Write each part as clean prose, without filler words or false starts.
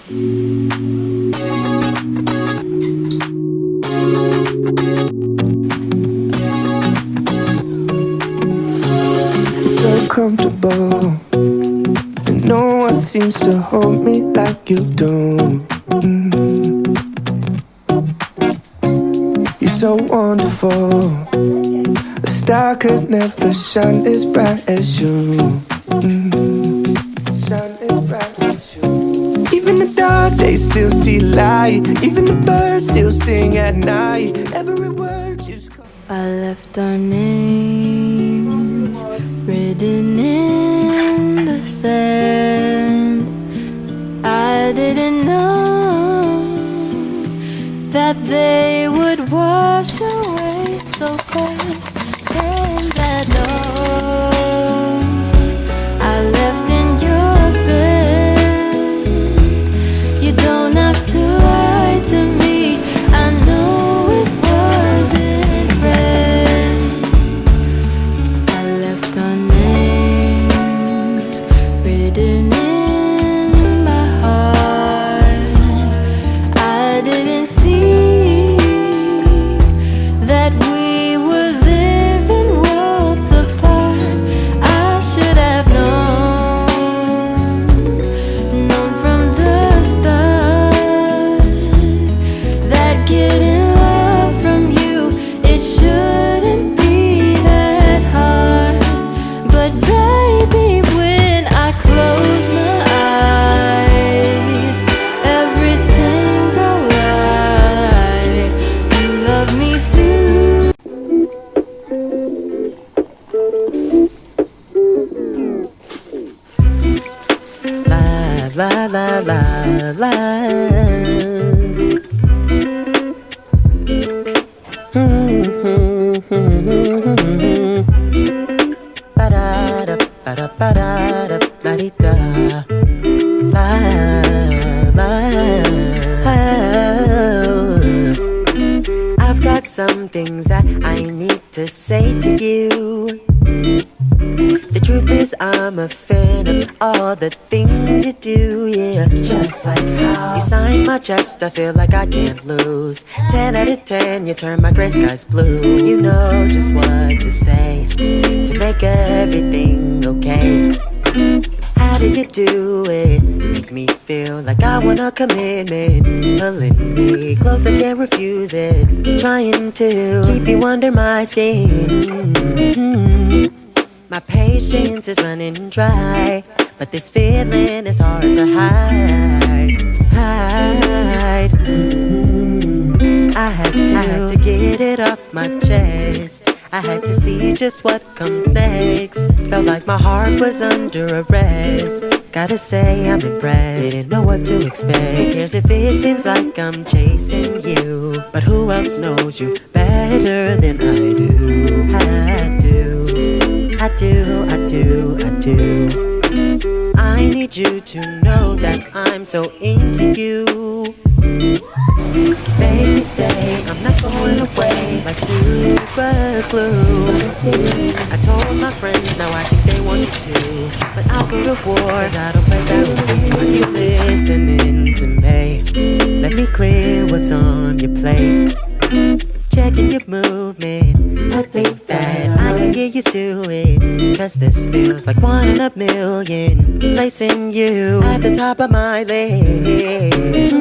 So comfortable, and no one seems to hold me like you do. You're so wonderful. A star could never shine as bright as you. Shine as bright as you. Even the dark days still see light. Even the birds still sing at night. Every word just comes. I left our names written in the sand. I didn't know that they would wash away so fast. And that note I left in your bed. You don't have to lie to me. I know it wasn't red. I left our names written in my heart. I didn't see that we were living worlds apart. I should have known from the start that getting love from you, it shouldn't be that hard. But baby, when I close my eyes, everything's alright. You love me too. La la la la. Ba-da-da, ba-da-ba-da-da, la-di-da. La la. I've got some things that I need to say to you. The truth is I'm a fan of all the things you do, yeah. Just like how you sign my chest, I feel like I can't lose. 10 out of 10, you turn my gray skies blue. You know just what to say to make everything okay. How do you do it? Make me feel like I want a commitment. Pulling me close, I can't refuse it. Trying to keep you under my skin. My patience is running dry, but this feeling is hard to hide. I had to get it off my chest. I had to see just what comes next. Felt like my heart was under arrest. Gotta say I'm impressed. Didn't know what to expect. Who cares if it seems like I'm chasing you? But who else knows you better than I do? I do. I need you to know that I'm so into you. Make me stay, I'm not going away. Like super glue. I told my friends, now I think they want me to. But I'll go to war, 'cause I don't play that with you. Are you listening to me? Let me clear what's on your plate. Checking your movement, I think that I can get used to it. 'Cause this feels like 1 in a million. Placing you at the top of my list.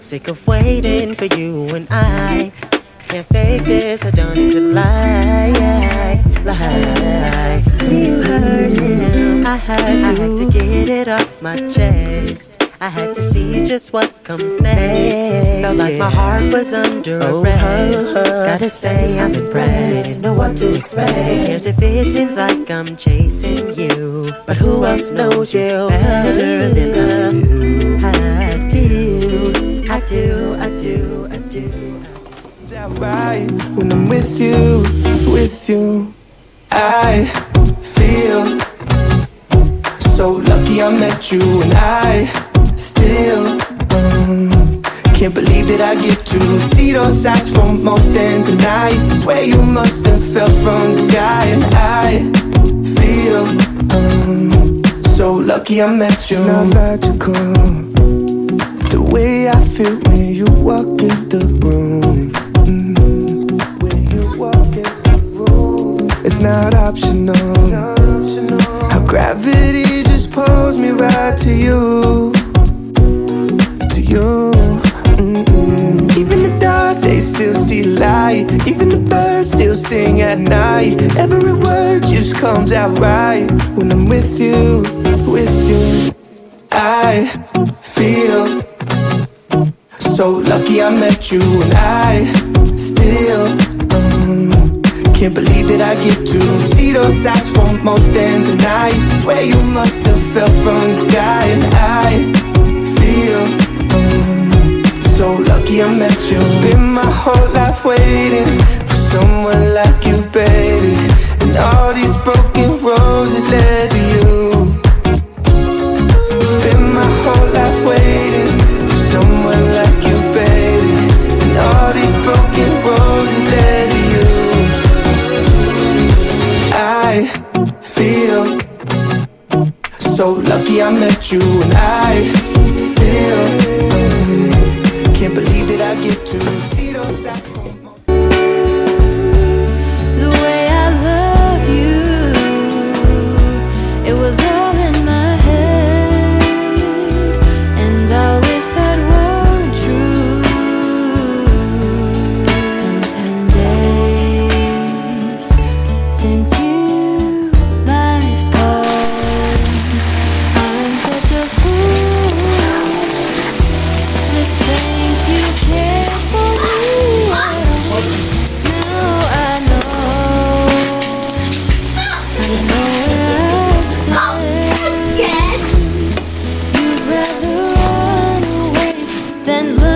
Sick of waiting for you and I can't fake this, I don't need to lie. You heard him, I had to get it off my chest. I had to see just what comes next. Felt like my heart was under arrest. Gotta say I'm impressed. Didn't know what to expect. Who cares if it seems like I'm chasing you? But who else knows you better than I do? I do. Is that right? When I'm with you, I feel so lucky I met you, and I still can't believe that I get to see those eyes for more than tonight. Swear you must have fell from the sky, and I feel so lucky I met you. It's not logical, feel when you walk in the room. When you walk in the room, it's not optional. How gravity just pulls me right to you. To you. Even the dark days still see light. Even the birds still sing at night. Every word just comes out right when I'm with you, with you. I feel so lucky I met you, and I still can't believe that I get to see those eyes for more than tonight. Swear you must have fell from the sky, and I feel so lucky I met you. Spent my whole life waiting for someone like you, baby, and all these broken roses led to you. Spent my whole life waiting for someone like you, baby, and all these broken roses led to you. I feel so lucky I met you, and I still can't believe that I get to see those eyes from The way I loved you, it was all in my head, and I wish that weren't true. It's been 10 days since you last called. I'm such a fool to think you care for me. Now I know where I stand. You'd rather run away than love.